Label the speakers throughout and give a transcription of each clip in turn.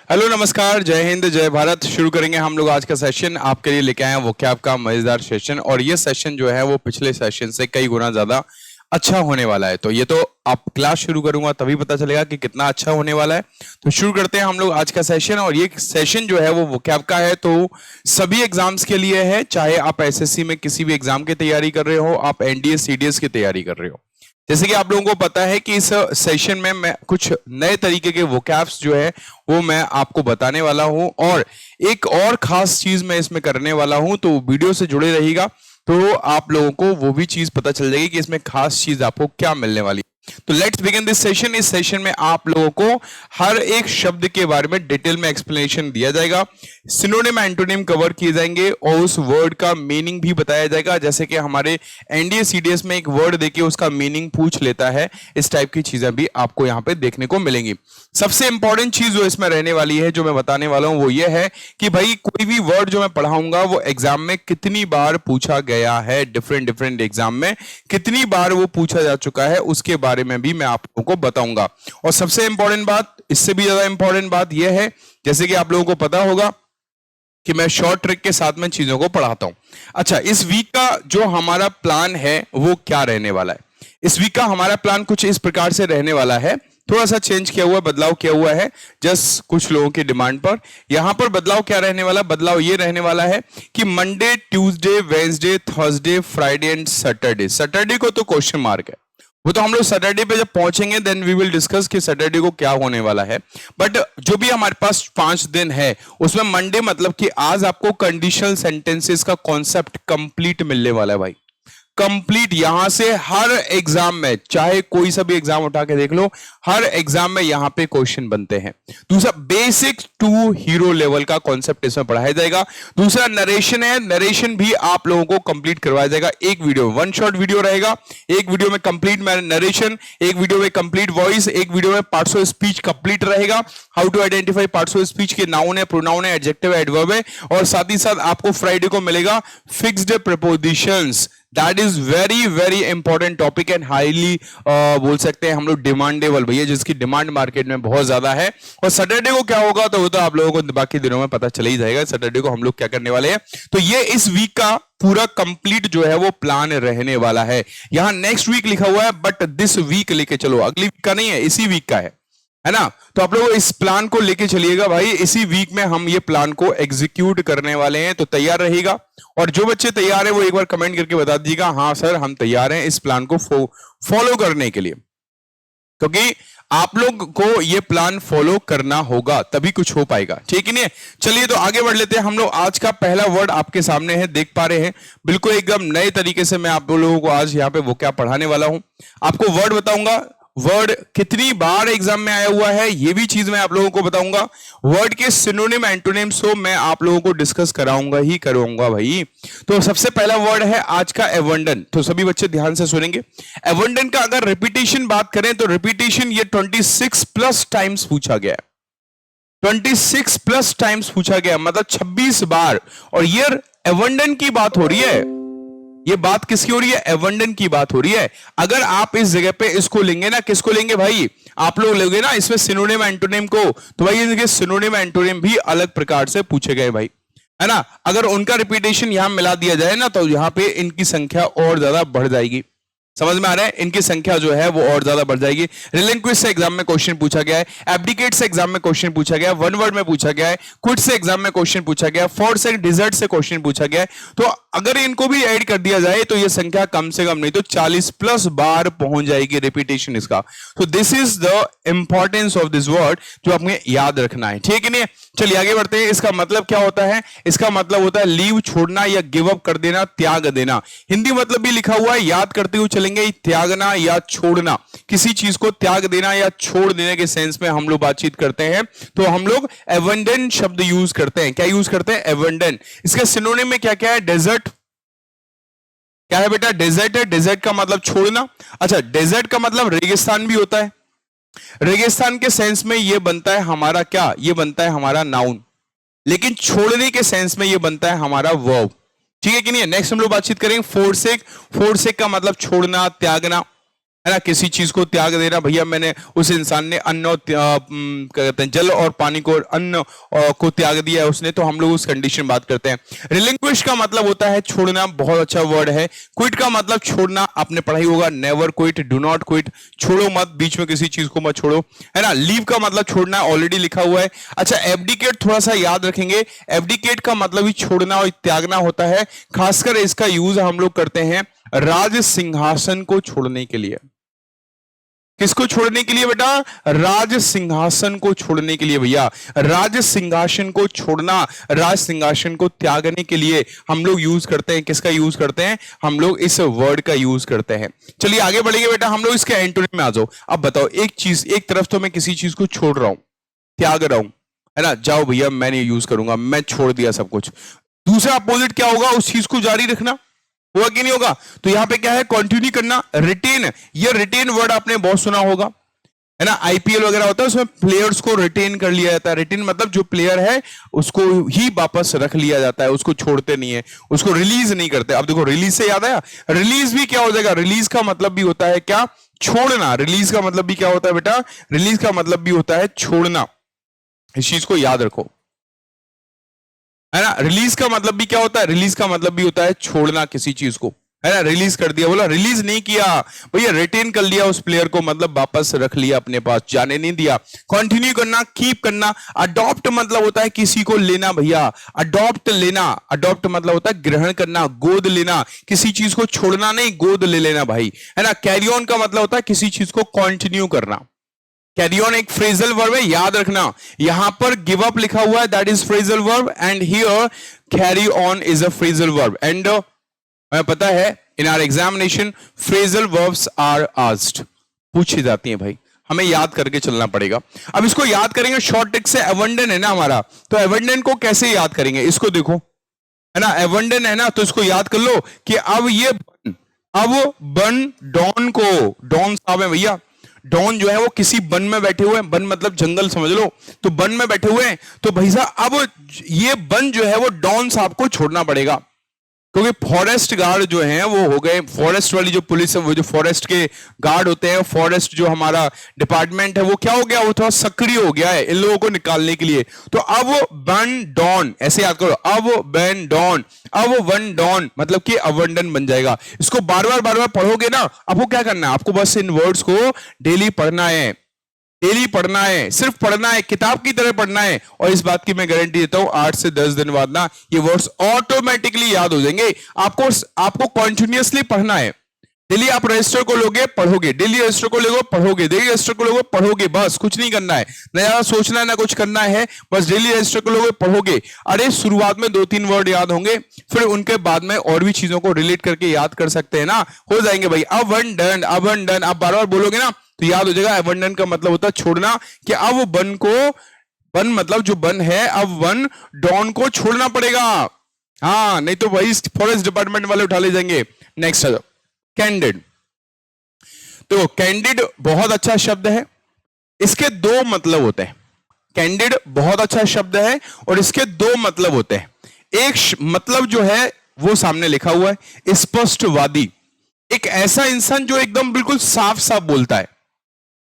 Speaker 1: Hello नमस्कार, जय हिंद जय भारत। शुरू करेंगे हम लोग आज का सेशन। आपके लिए लेके आए हैं वोकैब का मजेदार सेशन, और ये सेशन जो है वो पिछले सेशन से कई गुना ज्यादा अच्छा होने वाला है। तो ये तो आप क्लास शुरू करूंगा तभी पता चलेगा कि कितना अच्छा होने वाला है। तो शुरू करते हैं हम लोग आज का सेशन। और ये सेशन जो है वो वोकैब का है, तो सभी एग्जाम्स के लिए है, चाहे आप एसएससी में किसी भी एग्जाम की तैयारी कर रहे हो, आप एनडीए सीडीएस की तैयारी कर रहे हो। जैसे कि आप लोगों को पता है कि इस सेशन में मैं कुछ नए तरीके के वोकैब्स जो है वो मैं आपको बताने वाला हूं, और एक और खास चीज मैं इसमें करने वाला हूं। तो वीडियो से जुड़े रहिएगा, तो आप लोगों को वो भी चीज पता चल जाएगी कि इसमें खास चीज आपको क्या मिलने वाली है। तो लेट्स बिगिन दिस सेशन। इस सेशन में आप लोगों को हर एक शब्द के बारे में डिटेल में एक्सप्लेनेशन दिया जाएगा, सिनोनिम एंटोनिम कवर किए जाएंगे, और उस वर्ड का मीनिंग भी बताया जाएगा। जैसे कि हमारे एनडीए सीडीएस में एक वर्ड देके उसका मीनिंग पूछ लेता है, इस टाइप की चीजें भी आपको यहाँ पे देखने को मिलेंगी। सबसे इंपॉर्टेंट चीज जो इसमें रहने वाली है, जो मैं बताने वाला हूं, वो ये है कि भाई कोई भी वर्ड जो मैं पढ़ाऊंगा वो एग्जाम में कितनी बार पूछा गया है, डिफरेंट डिफरेंट एग्जाम में कितनी बार वो पूछा जा चुका है, उसके बारे में भी मैं आप लोगों को बताऊंगा। और सबसे इंपॉर्टेंट बात, इससे भी ज्यादा इंपॉर्टेंट बात यह है, जैसे कि आप लोगों को पता होगा कि मैं शॉर्ट ट्रिक के साथ में चीजों को पढ़ाता हूं। अच्छा, इस वीक का जो हमारा प्लान है वो क्या रहने वाला है? इस वीक का हमारा प्लान कुछ इस प्रकार से रहने वाला है। थोड़ा सा चेंज किया हुआ, बदलाव किया हुआ है, जस्ट कुछ लोगों की डिमांड पर। यहां पर बदलाव क्या रहने वाला? बदलाव ये रहने वाला है कि Monday, Tuesday, Wednesday, Thursday, Friday and Saturday. Saturday को तो क्वेश्चन मार्क है, वो तो हम लोग सैटरडे पे जब पहुंचेंगे देन वी विल डिस्कस कि सैटरडे को क्या होने वाला है। बट जो भी हमारे पास 5 दिन है, उसमें मंडे मतलब कि आज आपको कंडीशनल सेंटेंसेस का कॉन्सेप्ट कंप्लीट मिलने वाला है भाई। कंप्लीट यहां से हर एग्जाम में, चाहे कोई सा भी एग्जाम उठा के देख लो, हर एग्जाम में यहां पे क्वेश्चन बनते हैं। दूसरा, बेसिक टू हीरो लेवल का कॉन्सेप्ट इसमें पढ़ाया जाएगा। दूसरा, नरेशन है, नरेशन भी आप लोगों को कंप्लीट करवाया जाएगा। एक वीडियो, वन शॉट वीडियो रहेगा, एक वीडियो में कंप्लीट नरेशन, एक वीडियो में कंप्लीट वॉइस, एक वीडियो में पार्ट्स ऑफ स्पीच कंप्लीट रहेगा। How to identify parts of speech के नाउन है, प्रोनाउन है, एडजेक्टिव है, एडवर्ब है। और साथ ही साथ आपको फ्राइडे को मिलेगा fixed prepositions. That is very very important topic and highly बोल सकते हैं हम लोग डिमांडेबल भैया, जिसकी डिमांड मार्केट में बहुत ज्यादा है। और सैटरडे को क्या होगा तो वो तो आप लोगों को बाकी दिनों में पता चल ही जाएगा सैटरडे को हम लोग क्या करने वाले हैं। तो ये इस वीक का पूरा कंप्लीट जो है वो प्लान रहने वाला है। यहां नेक्स्ट वीक लिखा हुआ है, बट दिस वीक लेके चलो, अगली वीक का नहीं है, इसी वीक का है ना। तो आप लोग इस प्लान को लेके चलिएगा भाई, इसी वीक में हम ये प्लान को एग्जीक्यूट करने वाले हैं। तो तैयार रहेगा, और जो बच्चे तैयार हैं वो एक बार कमेंट करके बता दीजिएगा, हाँ सर हम तैयार हैं इस प्लान को फॉलो करने के लिए। क्योंकि आप लोग को ये प्लान फॉलो करना होगा तभी कुछ हो पाएगा, ठीक है नहीं? चलिए तो आगे बढ़ लेते हैं हम लोग। आज का पहला वर्ड आपके सामने है, देख पा रहे हैं, बिल्कुल एकदम नए तरीके से मैं आप लोगों को आज यहाँ पे वो क्या पढ़ाने वाला हूं। आपको वर्ड बताऊंगा, वर्ड कितनी बार एग्जाम में आया हुआ है ये भी चीज मैं आप लोगों को बताऊंगा। वर्ड के सिनोनिम एंटोनिम्स को मैं आप लोगों को डिस्कस कराऊंगा ही करूंगा भाई। तो सबसे पहला वर्ड है आज का एबंडन। तो सभी बच्चे ध्यान से सुनेंगे। एबंडन का अगर रिपीटेशन बात करें तो रिपीटेशन ये 26 प्लस टाइम्स पूछा गया है। 26 प्लस टाइम्स पूछा गया, मतलब 26 बार। और ये एबंडन की बात हो रही है। ये बात किसकी हो रही है? एबंडन की बात हो रही है। अगर आप इस जगह पे इसको लेंगे ना, किसको लेंगे भाई? आप लोग लेंगे ना इसमें सिनोनिम एंटोनिम को, तो भाई इनके सिनोनिम एंटोनिम भी अलग प्रकार से पूछे गए भाई, है ना। अगर उनका रिपीटेशन यहां मिला दिया जाए ना तो यहां पे इनकी संख्या और ज्यादा बढ़ जाएगी। समझ में आ रहा है? इनकी संख्या जो है वो और ज्यादा बढ़ जाएगी। रिलिंक्विश से एग्जाम में क्वेश्चन पूछा गया है, एब्डिकेट से एग्जाम में क्वेश्चन पूछा गया है, वन वर्ड में पूछा गया है, क्विट से एग्जाम में क्वेश्चन पूछा गया है, फोर्स एंड डिजर्ट से क्वेश्चन पूछा गया है। तो अगर इनको भी ऐड कर दिया जाए तो ये संख्या कम से कम नहीं तो 40 प्लस बार पहुंच जाएगी रिपीटेशन इसका। तो this is the importance of this word जो आपने याद रखना है, ठीक है नहीं? चलिए आगे बढ़ते हैं। इसका मतलब क्या होता है? इसका मतलब होता है लीव, छोड़ना या गिव अप कर देना, त्याग देना। हिंदी मतलब भी लिखा हुआ है, याद करते हुए चलेंगे। त्यागना या छोड़ना, किसी चीज को त्याग देना या छोड़ देने के सेंस में हम लोग बातचीत करते हैं तो हम लोग एबंडन शब्द यूज करते हैं। क्या यूज करते हैं? एबंडन। इसका सिनोनिम में क्या क्या है? डेजर्ट। क्या है बेटा? डेजर्ट है। डेजर्ट का मतलब छोड़ना। अच्छा, डेजर्ट का मतलब रेगिस्तान भी होता है। रेगिस्तान के सेंस में यह बनता है हमारा क्या? यह बनता है हमारा नाउन। लेकिन छोड़ने के सेंस में यह बनता है हमारा वर्ब, ठीक है कि नहीं? नेक्स्ट हम लोग बातचीत करेंगे फोरसेक। फोरसेक का मतलब छोड़ना, त्यागना। है ना, किसी चीज को त्याग देना। भैया मैंने, उस इंसान ने अन्न और क्या कहते हैं, जल और पानी को, अन्न को त्याग दिया है उसने, तो हम लोग उस कंडीशन बात करते हैं। रिलिंक्विश का मतलब होता है छोड़ना, बहुत अच्छा वर्ड है। क्विट का मतलब छोड़ना, आपने पढ़ाई होगा, never quit, do not quit, छोड़ो मत, बीच में किसी चीज को मत छोड़ो, है ना। लीव का मतलब छोड़ना, ऑलरेडी लिखा हुआ है। अच्छा, एब्डिकेट थोड़ा सा याद रखेंगे, एब्डिकेट का मतलब ही छोड़ना और त्यागना होता है। खासकर इसका यूज हम लोग करते हैं राज सिंहासन को छोड़ने के लिए। किसको छोड़ने के लिए बेटा? राज सिंहासन को छोड़ने के लिए। भैया राज सिंहासन को छोड़ना, राज सिंहासन को त्यागने के लिए हम लोग यूज करते हैं, किसका यूज करते हैं? हम लोग इस वर्ड का यूज करते हैं। चलिए आगे बढ़ेंगे बेटा, हम लोग इसके एंटोनिम में आ जाओ। अब बताओ, एक चीज, एक तरफ तो मैं किसी चीज को छोड़ रहा हूं, त्याग रहा हूं, है ना, जाओ भैया मैं नहीं यूज करूंगा, मैं छोड़ दिया सब कुछ। दूसरा अपोजिट क्या होगा? उस चीज को जारी रखना, होगा कि नहीं होगा? तो यहां पे क्या है? कंटिन्यू करना, रिटेन। ये रिटेन वर्ड आपने बहुत सुना होगा, है ना। आईपीएल वगैरह होता है, उसमें प्लेयर्स को रिटेन कर लिया जाता है। रिटेन मतलब जो प्लेयर है उसको ही वापस रख लिया जाता है, उसको छोड़ते नहीं है, उसको रिलीज नहीं करते। अब देखो, रिलीज से याद आया, रिलीज भी क्या हो जाएगा? रिलीज का मतलब भी होता है क्या? छोड़ना। रिलीज का मतलब भी क्या होता है बेटा? रिलीज का मतलब भी होता है छोड़ना। इस चीज को याद रखो, है ना। रिलीज का मतलब भी क्या होता है? रिलीज का मतलब भी होता है छोड़ना किसी चीज को, है ना। रिलीज कर दिया, बोला रिलीज नहीं किया भैया, रिटेन कर लिया उस प्लेयर को, मतलब वापस रख लिया अपने पास, जाने नहीं दिया। कंटिन्यू करना, कीप करना। अडॉप्ट मतलब होता है किसी को लेना भैया, अडॉप्ट लेना। अडॉप्ट मतलब होता है ग्रहण करना, गोद लेना, किसी चीज को छोड़ना नहीं, गोद ले लेना भाई, है ना। कैरी ऑन का मतलब होता है किसी चीज को कंटिन्यू करना। कैरी ऑन एक फ्रेजल वर्ब है, याद रखना। यहां पर गिव अप लिखा हुआ है, that is phrasal verb, and here carry on is a phrasal verb. And हमें पता है in our examination phrasal verbs are asked, पूछी जाती हैं भाई, हमें याद करके चलना पड़ेगा। अब इसको याद करेंगे शॉर्ट ट्रिक से। एबंडन है ना हमारा, तो एबंडन को कैसे याद करेंगे? इसको देखो, है ना, एबंडन है ना, तो इसको याद कर लो कि अब ये बन, अब बन डॉन को, डॉन साहब है भैया, डॉन जो है वो किसी वन में बैठे हुए हैं, वन मतलब जंगल समझ लो, तो वन में बैठे हुए हैं, तो भाई साहब अब ये वन जो है वो डॉन साहब को छोड़ना पड़ेगा, क्योंकि फॉरेस्ट गार्ड जो हैं वो हो गए, फॉरेस्ट वाली जो पुलिस है, वो जो फॉरेस्ट के गार्ड होते हैं, फॉरेस्ट जो हमारा डिपार्टमेंट है वो क्या हो गया? वो थोड़ा सक्रिय हो गया है इन लोगों को निकालने के लिए। तो अब वन डॉन, ऐसे याद करो, अब वन डॉन, अब वन डॉन मतलब कि अवंडन बन जाएगा। इसको बार बार पढ़ोगे ना, आपको क्या करना है? आपको बस इन वर्ड्स को डेली पढ़ना है, डेली पढ़ना है, सिर्फ पढ़ना है, किताब की तरह पढ़ना है। और इस बात की मैं गारंटी देता हूं 8 से 10 दिन बाद ना ये वर्ड्स ऑटोमेटिकली याद हो जाएंगे। आपको कॉन्टिन्यूअसली पढ़ना है। डेली आप रजिस्टर को लोगे, पढ़ोगे, डेली रजिस्टर को लोगे, पढ़ोगे, डेली रजिस्टर को लोगे, पढ़ोगे, बस कुछ नहीं करना है, ना ज्यादा सोचना है ना कुछ करना है, बस डेली रजिस्टर को लोगे, पढ़ोगे। अरे शुरुआत में 2-3 वर्ड याद होंगे, फिर उनके बाद में और भी चीजों को रिलेट करके याद कर सकते हैं ना, हो जाएंगे भाई। अब वन डन, अब वन डन, आप बार बार बोलोगे ना तो याद हो जाएगा। अबंडन का मतलब होता है छोड़ना, कि अब वन को, वन मतलब जो वन है, अब वन डॉन को छोड़ना पड़ेगा। हाँ, नहीं तो वही फॉरेस्ट डिपार्टमेंट वाले उठा ले जाएंगे। नेक्स्ट है कैंडिड। तो कैंडिड बहुत अच्छा शब्द है, इसके 2 मतलब होते हैं। कैंडिड बहुत अच्छा शब्द है और इसके 2 मतलब होते हैं। एक मतलब जो है वो सामने लिखा हुआ है, स्पष्टवादी, एक ऐसा इंसान जो एकदम बिल्कुल साफ साफ बोलता है,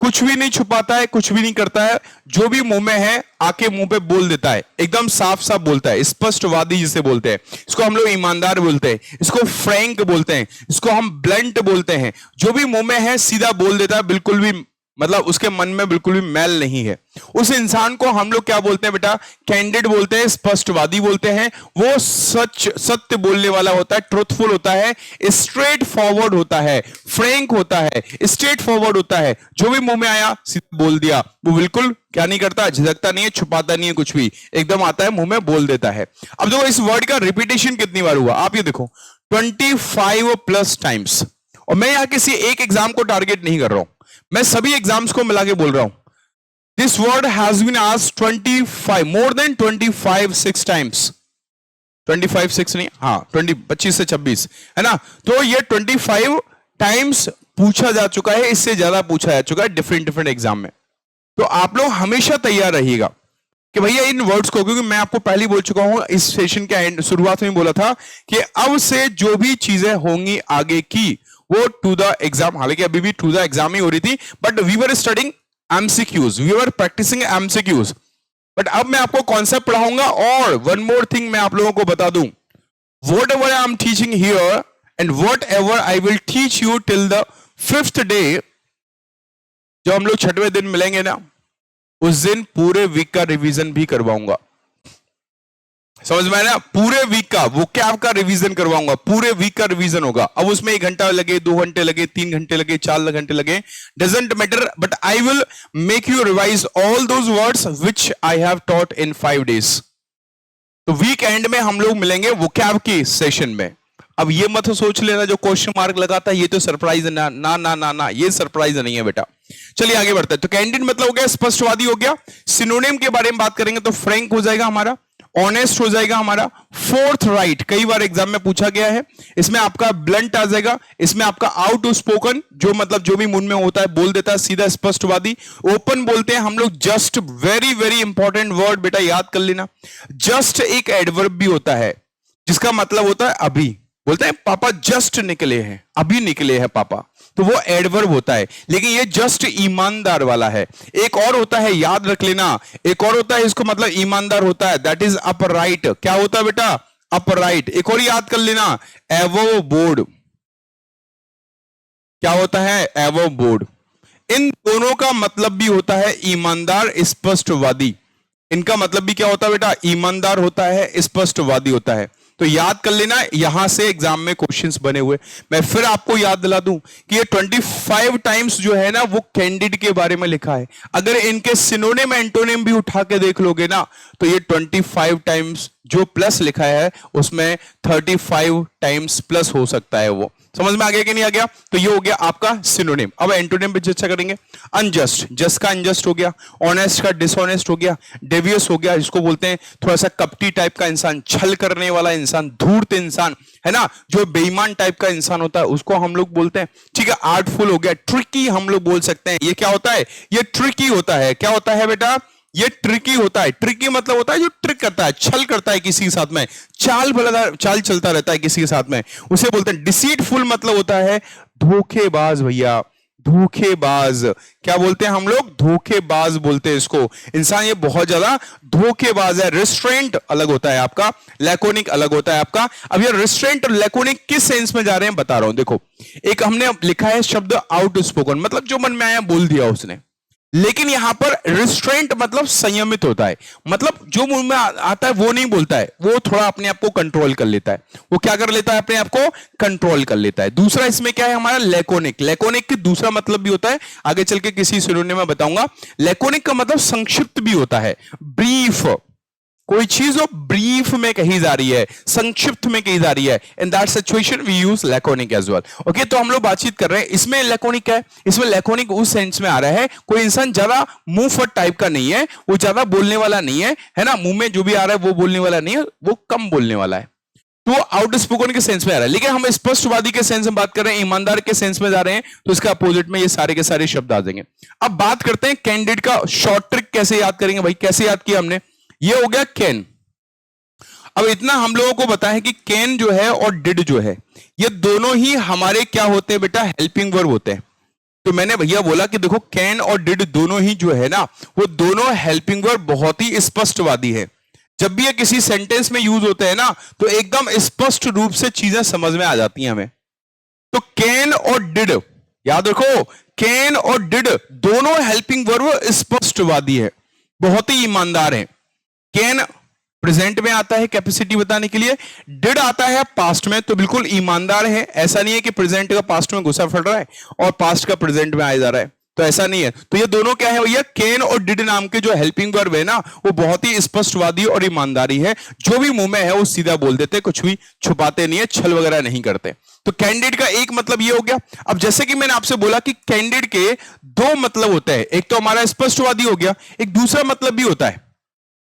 Speaker 1: कुछ भी नहीं छुपाता है, कुछ भी नहीं करता है, जो भी मुंह में है आके मुंह पे बोल देता है, एकदम साफ साफ बोलता है, स्पष्टवादी जिसे बोलते हैं। इसको हम लोग ईमानदार बोलते हैं, इसको फ्रैंक बोलते हैं, इसको हम ब्लंट बोलते हैं। जो भी मुंह में है सीधा बोल देता है, बिल्कुल भी मतलब उसके मन में बिल्कुल भी मैल नहीं है। उस इंसान को हम लोग क्या बोलते हैं बेटा? कैंडिड बोलते हैं, स्पष्टवादी बोलते हैं। वो सत्य बोलने वाला होता है, ट्रूथफुल होता है, स्ट्रेट फॉरवर्ड होता है, फ्रैंक होता है, स्ट्रेट फॉरवर्ड होता है। जो भी मुंह में आया सीधा बोल दिया, वो बिल्कुल क्या नहीं करता, झिझकता नहीं है, छुपाता नहीं है कुछ भी, एकदम आता है मुंह में बोल देता है। अब देखो इस वर्ड का रिपीटेशन कितनी बार हुआ, आप ये देखो 25+ टाइम्स। और मैं यहां किसी एक एग्जाम को टारगेट नहीं कर रहा हूं, मैं सभी एग्जाम्स को मिला के बोल रहा हूं। This word has been asked 25, more than 25 times. 25 नहीं, हाँ 25 से 26, है ना। तो ये 25 टाइम्स पूछा जा चुका है, इससे ज्यादा पूछा जा चुका है डिफरेंट एग्जाम में। तो आप लोग हमेशा तैयार रहिएगा कि भैया इन वर्ड्स को, क्योंकि मैं आपको पहले बोल चुका हूं, इस सेशन के एंड शुरुआत में बोला था कि अब से जो भी चीजें होंगी आगे की, वो टू द एग्जाम, हालांकि अभी भी टू द एग्जाम ही हो रही थी, but we were studying MCQs, we were practising MCQs. But अब मैं आपको कॉन्सेप्ट पढ़ाऊंगा। और वन मोर थिंग मैं आप लोगों को बता दूं, what ever I am teaching here and what ever I will teach you till the 5th day, जो हम लोग 6वें दिन मिलेंगे ना, उस दिन पूरे वीक का रिवीजन भी करवाऊंगा। समझ में आया ना? पूरे वीक का वोकैब का रिवीजन करवाऊंगा, पूरे वीक का रिवीजन होगा। अब उसमें 1 घंटा लगे, 2 घंटे लगे, 3 घंटे लगे, 4 घंटे लगे, doesn't matter, but I will make you revise all those words which I have taught in 5 days. तो वीक एंड में हम लोग मिलेंगे वोकैब की सेशन में। अब ये मत सोच लेना जो क्वेश्चन मार्क लगाता है ये तो सरप्राइज ना ना ना ना ना, ये सरप्राइज नहीं है बेटा। चलिए आगे बढ़ते हैं। तो कैंडिड मतलब हो गया, स्पष्टवादी हो गया। सिनोनिम के बारे में बात करेंगे तो फ्रैंक हो जाएगा हमारा, ऑनेस्ट हो जाएगा हमारा, फोर्थ राइट, कई बार एग्जाम में पूछा गया है। इसमें आपका ब्लंट आ जाएगा, इसमें आपका आउट स्पोकन, जो मतलब जो भी मुंह में होता है बोल देता है, सीधा स्पष्टवादी। ओपन बोलते हैं हम लोग just, very very important word बेटा याद कर लेना। जस्ट एक एडवर्ब भी होता है जिसका मतलब होता है अभी। बोलते हैं पापा जस्ट निकले हैं, अभी निकले हैं पापा, तो वो एडवर्ब होता है। लेकिन ये जस्ट ईमानदार वाला है। एक और होता है, याद रख लेना, एक और होता है इसको मतलब ईमानदार होता है, दैट इज अपराइट। क्या होता है बेटा? अपराइट। एक और याद कर लेना, एवो बोर्ड। क्या होता है? एवो बोर्ड। इन दोनों का मतलब भी होता है ईमानदार, स्पष्टवादी। इनका मतलब भी क्या होता है बेटा? ईमानदार होता है, स्पष्टवादी होता है। तो याद कर लेना, यहां से एग्जाम में क्वेश्चंस बने हुए। मैं फिर आपको याद दिला दूं कि ये 25 टाइम्स जो है ना वो कैंडिड के बारे में लिखा है। अगर इनके सिनोनिम एंटोनिम भी उठा के देख लोगे ना तो ये 25 टाइम्स जो प्लस लिखा है उसमें 35 टाइम्स प्लस हो सकता है। वो समझ में आ गया कि नहीं आ गया? तो ये हो गया आपका सिनोनिम। अब एंटोनिम पे चर्चा करेंगे। अनजस्ट, जस्ट का अनजस्ट हो गया, ऑनेस्ट का डिसऑनेस्ट हो गया, डेवियस हो गया, जिसको बोलते हैं थोड़ा सा कपटी टाइप का इंसान, छल करने वाला इंसान, धूर्त इंसान, है ना, जो बेईमान टाइप का इंसान होता है उसको हम लोग बोलते हैं। ठीक है, आर्टफुल हो गया, ट्रिकी हम लोग बोल सकते हैं। ये क्या होता है? ये ट्रिकी होता है। क्या होता है बेटा? ये ट्रिकी होता है। ट्रिकी मतलब होता है जो ट्रिक करता है, छल करता है किसी के साथ में, चाल चलता रहता है किसी के साथ में, उसे बोलते हैं। डिसीटफुल मतलब होता है धोखेबाज भैया, धोखेबाज। क्या बोलते हैं हम लोग? धोखेबाज बोलते हैं इसको। इंसान ये बहुत ज्यादा धोखेबाज है। रिस्ट्रेंट अलग होता है आपका, लैकोनिक अलग होता है आपका। अब ये रिस्ट्रेंट और लैकोनिक किस सेंस में जा रहे हैं बता रहा हूं। देखो, एक हमने लिखा है शब्द आउट स्पोकन, मतलब जो मन में आया बोल दिया उसने। लेकिन यहां पर रिस्ट्रेंट मतलब संयमित होता है, मतलब जो मुंह में आता है वो नहीं बोलता है, वो थोड़ा अपने आप को कंट्रोल कर लेता है। वो क्या कर लेता है? अपने आप को कंट्रोल कर लेता है। दूसरा इसमें क्या है हमारा? लैकोनिक। लैकोनिक की दूसरा मतलब भी होता है, आगे चल के किसी सिनोनिम में बताऊंगा। लैकोनिक का मतलब संक्षिप्त भी होता है, ब्रीफ। कोई चीज वो ब्रीफ में कही जा रही है, संक्षिप्त में कही जा रही है। In that situation we use laconic as well. Okay, तो हम लोग बातचीत कर रहे हैं, इसमें लैकोनिक है। इसमें लैकोनिक उस सेंस में आ रहा है, कोई इंसान ज्यादा मुंह फट टाइप का नहीं है, वो ज्यादा बोलने वाला नहीं है ना, मुंह में जो भी आ रहा है वो बोलने वाला नहीं है, वो कम बोलने वाला है। तो आउट स्पोकन के सेंस में आ रहा है। लेकिन हम स्पष्टवादी के सेंस में बात कर रहे हैं, ईमानदार के सेंस में जा रहे हैं, तो इसका अपोजिट में ये सारे के सारे शब्द आ जाएंगे। अब बात करते हैं कैंडिड का शॉर्ट ट्रिक कैसे याद करेंगे भाई। कैसे याद किया हमने? ये हो गया कैन। अब इतना हम लोगों को पता है कि कैन जो है और डिड जो है ये दोनों ही हमारे क्या होते हैं बेटा? हेल्पिंग वर्ब होते हैं। तो मैंने भैया बोला कि देखो कैन और डिड दोनों ही जो है ना वो दोनों हेल्पिंग वर्ब बहुत ही स्पष्टवादी है। जब भी ये किसी सेंटेंस में यूज होते हैं ना तो एकदम स्पष्ट रूप से चीजें समझ में आ जाती हैं हमें। तो कैन और डिड याद रखो, कैन और डिड दोनों हेल्पिंग वर्ब स्पष्टवादी है, बहुत ही ईमानदार है। कैन प्रेजेंट में आता है कैपेसिटी बताने के लिए, डिड आता है पास्ट में, तो बिल्कुल ईमानदार है। ऐसा नहीं है कि प्रेजेंट का पास्ट में घुसा फट रहा है और पास्ट का प्रेजेंट में आया जा रहा है, तो ऐसा नहीं है। तो ये दोनों क्या है भैया? कैन और डिड नाम के जो हेल्पिंग वर्ब है ना वो बहुत ही स्पष्टवादी और ईमानदारी है। जो भी मुंह में है वो सीधा बोल देते, कुछ भी छुपाते नहीं है, छल वगैरह नहीं करते। तो कैंडिड का एक मतलब ये हो गया। अब जैसे कि मैंने आपसे बोला कि कैंडिड के दो मतलब होते हैं, एक तो हमारा स्पष्टवादी हो गया, एक दूसरा मतलब भी होता है,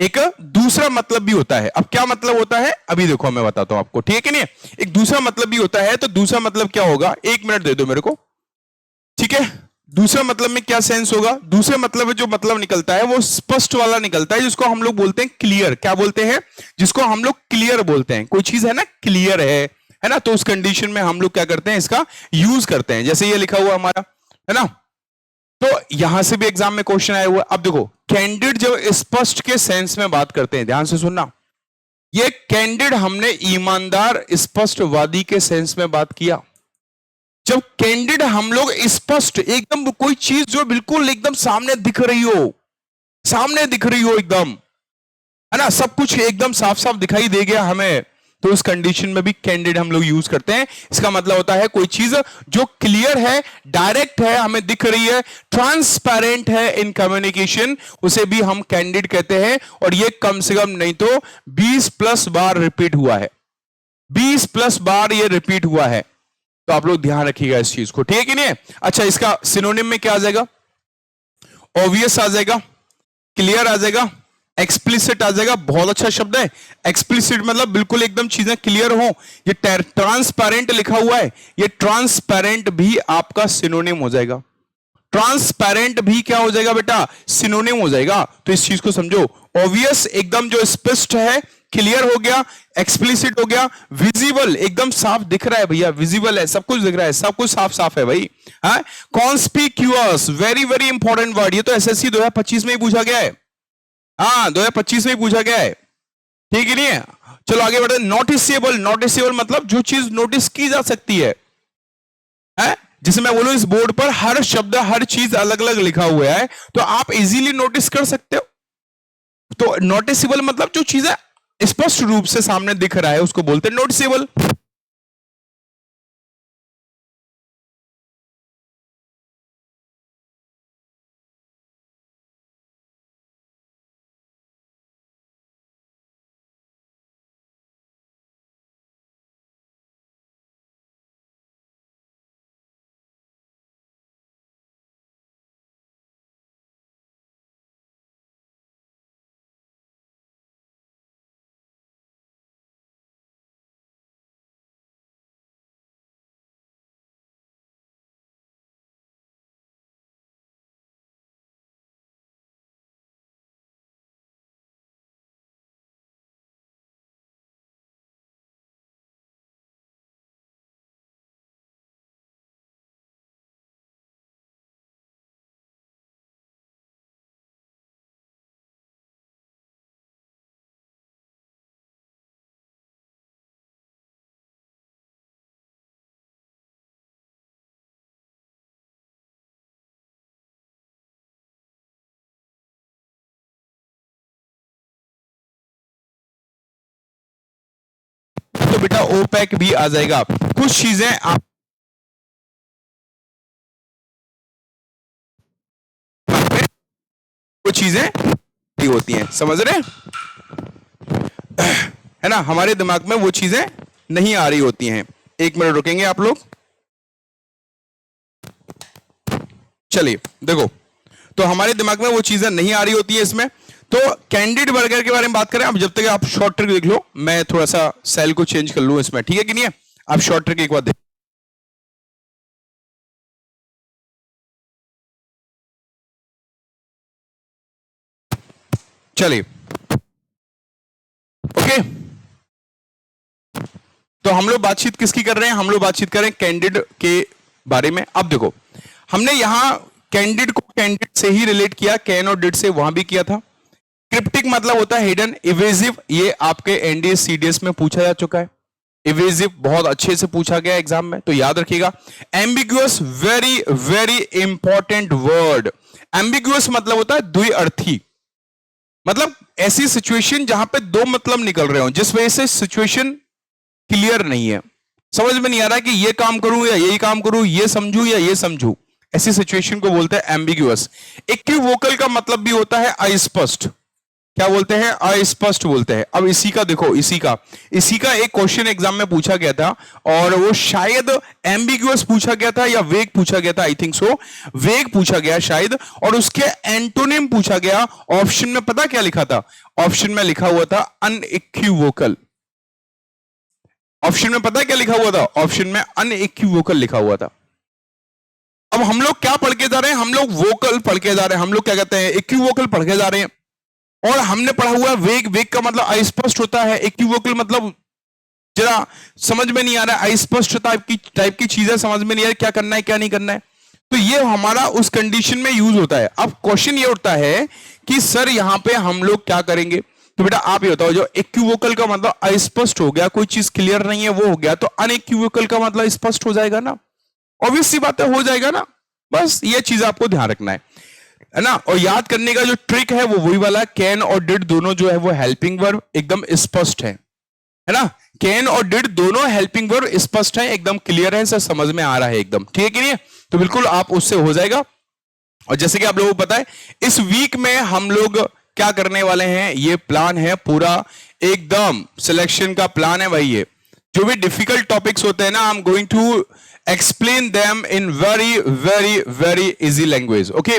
Speaker 1: एक दूसरा मतलब भी होता है। अब क्या मतलब होता है अभी देखो मैं बताता हूं आपको, ठीक है नहीं? एक दूसरा मतलब भी होता है, तो दूसरा मतलब क्या होगा? 1 मिनट दे दो मेरे को, ठीक है? दूसरा मतलब में क्या सेंस होगा? दूसरे मतलब में जो मतलब निकलता है वो स्पष्ट वाला निकलता है, जिसको हम लोग बोलते हैं क्लियर। क्या बोलते हैं? जिसको हम लोग क्लियर बोलते हैं। कोई चीज है ना क्लियर है ना। तो उस कंडीशन में हम लोग क्या करते हैं, इसका यूज करते हैं। जैसे ये लिखा हुआ हमारा, है ना। तो यहां से भी एग्जाम में क्वेश्चन आया हुआ। अब देखो, कैंडिड जब स्पष्ट के सेंस में बात करते हैं, ध्यान से सुनना, ये कैंडिड हमने ईमानदार स्पष्टवादी के सेंस में बात किया। जब कैंडिड हम लोग स्पष्ट, एकदम कोई चीज जो बिल्कुल एकदम सामने दिख रही हो, सामने दिख रही हो एकदम, है ना, सब कुछ एकदम साफ साफ दिखाई दे गया हमें, तो उस कंडीशन में भी कैंडिड हम लोग यूज करते हैं। इसका मतलब होता है कोई चीज जो क्लियर है, डायरेक्ट है, हमें दिख रही है, ट्रांसपेरेंट है इन कम्युनिकेशन, उसे भी हम कैंडिड कहते हैं। और ये कम से कम नहीं तो 20+ बार रिपीट हुआ है, 20+ बार ये रिपीट हुआ है। तो आप लोग ध्यान रखिएगा इस चीज को, ठीक है कि नहीं है। अच्छा, इसका सिनोनिम में क्या आ जाएगा? ऑब्वियस आ जाएगा, क्लियर आ जाएगा, एक्सप्लिसिट आ जाएगा। बहुत अच्छा शब्द है एक्सप्लिसिट, मतलब बिल्कुल एकदम चीजें क्लियर हो। ये ट्रांसपेरेंट लिखा हुआ है, ये ट्रांसपेरेंट भी आपका सिनोनिम हो जाएगा। ट्रांसपेरेंट भी क्या हो जाएगा बेटा? सिनोनिम हो जाएगा। तो इस चीज को समझो, ऑब्वियस एकदम जो स्पष्ट है, क्लियर हो गया, एक्सप्लिसिट हो गया, विजिबल एकदम साफ दिख रहा है भैया, विजिबल है, सब कुछ दिख रहा है, सब कुछ साफ साफ है भाई। Conspicuous, very very important word, ये तो एसएससी 2025 में ही पूछा गया है। हाँ, 2025 में ही पूछा गया है, ठीक है नहीं है। चलो आगे बढ़े। नोटिसेबल, नोटिसेबल मतलब जो चीज नोटिस की जा सकती है, जिसे मैं बोलूं इस बोर्ड पर हर शब्द, हर चीज अलग अलग लिखा हुआ है, तो आप इजीली नोटिस कर सकते हो। तो नोटिसेबल मतलब जो चीजें स्पष्ट रूप से सामने दिख रहा है, उसको बोलते हैं नोटिसेबल। तो बेटा ओपैक भी आ जाएगा। कुछ चीजें आप कुछ चीजें होती हैं, समझ रहे हैं, है ना, हमारे दिमाग में वो चीजें नहीं आ रही होती हैं। एक मिनट रुकेंगे आप लोग। चलिए देखो, तो हमारे दिमाग में वो चीजें नहीं आ रही होती है इसमें। तो कैंडिड बर्गर के बारे में बात करें। अब जब तक आप शॉर्ट ट्रिक देख लो, मैं थोड़ा सा सेल को चेंज कर लूं इसमें, ठीक है कि नहीं है। आप शॉर्ट ट्रिक एक बार देख। चलिए ओके, तो हम लोग बातचीत किसकी कर रहे हैं? हम लोग बातचीत कर रहे हैं कैंडिड के बारे में। अब देखो, हमने यहां कैंडिड को कैंडिड से ही रिलेट किया, कैन और डिड से वहां भी किया था। क्रिप्टिक मतलब होता है हिडन, इवेजिव ये आपके एनडीएस सीडीएस में पूछा जा चुका है। इवेजिव बहुत अच्छे से पूछा गया एग्जाम में, तो याद रखिएगा। एम्बिग्युअस, वेरी वेरी इंपॉर्टेंट वर्ड। एम्बिग्युअस मतलब होता है द्विअर्थी, मतलब ऐसी सिचुएशन जहां पे दो मतलब निकल रहे हो, जिस वजह से सिचुएशन क्लियर नहीं है, समझ में नहीं आ रहा है कि ये काम करूं या यही काम करूं, ये समझूं या ये समझूं, ऐसी सिचुएशन को बोलते हैं एम्बिग्युअस। इक्विवोकल का मतलब भी होता है अस्पष्ट। क्या बोलते हैं? अस्पष्ट बोलते हैं। अब इसी का देखो, इसी का एक क्वेश्चन एग्जाम में पूछा गया था, और वो शायद एम्बिग्युअस पूछा गया था या वेग पूछा गया था, आई थिंक सो वेग पूछा गया शायद, और उसके एंटोनिम पूछा गया। ऑप्शन में पता क्या लिखा था? ऑप्शन में लिखा हुआ था अनइक्विवोकल। ऑप्शन में पता क्या लिखा हुआ था? ऑप्शन में अनइक्विवोकल लिखा हुआ था। अब हम लोग क्या पढ़ के जा रहे हैं? हम लोग वोकल पढ़ के जा रहे हैं, हम लोग क्या कहते हैं, इक्विवोकल पढ़ के जा रहे हैं। और हमने पढ़ा हुआ वेग, वेग का मतलब अस्पष्ट होता है, इक्विवोकल मतलब जरा समझ में नहीं आ रहा है, अस्पष्ट टाइप की चीजें समझ में नहीं आ रही, क्या करना है क्या नहीं करना है, तो ये हमारा उस कंडीशन में यूज होता है। अब क्वेश्चन ये उठता है कि सर यहां पे हम लोग क्या करेंगे, तो बेटा आप ये बताओ, जो इक्विवोकल का मतलब अस्पष्ट हो गया, कोई चीज क्लियर नहीं है वो हो गया, तो अनइक्विवोकल का मतलब स्पष्ट हो जाएगा ना, ऑब्वियस सी बात है, हो जाएगा ना। बस ये चीज आपको ध्यान रखना है ना। और याद करने का जो ट्रिक है वो वही वाला, कैन और डिड दोनों जो है वो हेल्पिंग वर्ब एकदम स्पष्ट है ना। कैन और डिड दोनों हेल्पिंग वर्ब स्पष्ट है, एकदम क्लियर है, सर समझ में आ रहा है एकदम, ठीक है कि नहीं, तो बिल्कुल आप उससे हो जाएगा। और जैसे कि आप लोगों को पता है इस वीक में हम लोग क्या करने वाले हैं, ये प्लान है पूरा एकदम सिलेक्शन का प्लान है भाई। ये जो भी डिफिकल्ट टॉपिक्स होते हैं ना, I am going to explain them in very very very easy language, okay,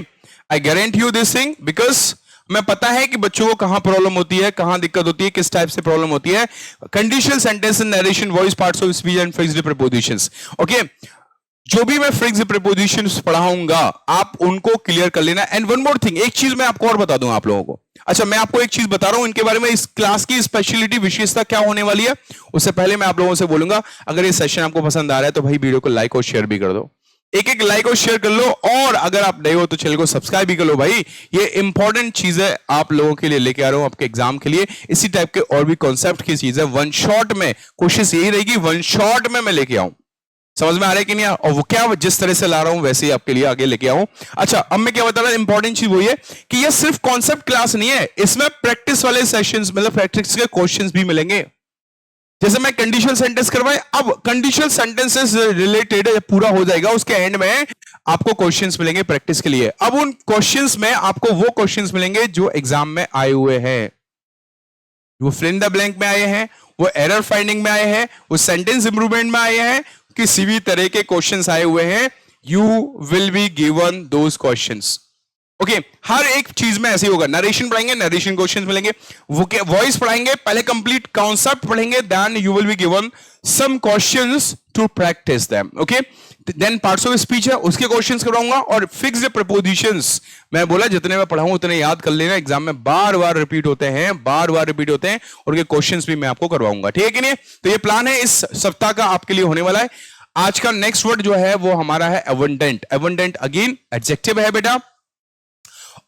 Speaker 1: I guarantee you this thing, because मैं पता है कि बच्चों को कहां प्रॉब्लम होती है, कहां दिक्कत होती है, किस टाइप से प्रॉब्लम होती है। Conditional sentence, narration, voice, parts of speech and fixed prepositions, okay. जो भी मैं फिक्स्ड प्रीपोजिशंस पढ़ाऊंगा आप उनको क्लियर कर लेना। एंड वन मोर थिंग, एक चीज मैं आपको और बता दूं आप लोगों को। अच्छा, मैं आपको एक चीज बता रहा हूं इनके बारे में, इस क्लास की स्पेशलिटी विशेषता क्या होने वाली है, उससे पहले मैं आप लोगों से बोलूंगा, अगर ये सेशन आपको पसंद आ रहा है तो भाई वीडियो को लाइक और शेयर भी कर दो, एक लाइक और शेयर कर लो, और अगर आप नए हो तो चैनल को सब्सक्राइब भी कर लो भाई। ये इंपॉर्टेंट चीज है, आप लोगों के लिए लेके आ रहा हूं आपके एग्जाम के लिए, इसी टाइप के और भी कॉन्सेप्ट की चीज है। वन शॉट में कोशिश यही रहेगी, वन शॉट में मैं लेके आऊं, समझ में आ रहा है कि नहीं, और वो क्या जिस तरह से ला रहा हूं वैसे ही आपके लिए आगे लेके आऊं। अच्छा, अब मैं क्या बता रहा हूं, इंपॉर्टेंट चीज वही है कि ये सिर्फ कॉन्सेप्ट क्लास नहीं है, इसमें प्रैक्टिस वाले सेशंस, मतलब प्रैक्टिस के क्वेश्चंस भी मिलेंगे। जैसे मैं कंडीशनल सेंटेंस करवाए, अब कंडीशनल सेंटेंसेस रिलेटेड पूरा हो जाएगा, उसके एंड में आपको क्वेश्चंस मिलेंगे प्रैक्टिस के लिए। अब उन क्वेश्चंस में आपको वो क्वेश्चंस मिलेंगे जो एग्जाम में आए हुए हैं, वो फिल इन द ब्लैंक में आए हैं, वो एरर फाइंडिंग में आए हैं, वो सेंटेंस इंप्रूवमेंट में आए हैं, किसी भी तरह के क्वेश्चंस आए हुए हैं, you will be given those questions, okay. हर एक चीज में ऐसे ही होगा, नरेशन पढ़ाएंगे, नरेशन क्वेश्चंस मिलेंगे, वॉइस पढ़ाएंगे, पहले कंप्लीट कॉन्सेप्ट पढ़ेंगे, then you will be given some questions to practise them, okay. Then parts of speech है, उसके क्वेश्चंस करवाऊंगा, और फिक्स्ड प्रीपोजिशंस मैं बोला जितने मैं पढ़ाऊं उतने याद कर लेना, एग्जाम में बार बार रिपीट होते हैं, बार बार रिपीट होते हैं, और उनके क्वेश्चंस भी मैं आपको करवाऊंगा, ठीक है कि नहीं। तो ये प्लान है इस सप्ताह का आपके लिए होने वाला है। आज का नेक्स्ट वर्ड जो है वो हमारा है एबंडेंट। एबंडेंट अगेन एडजेक्टिव है बेटा,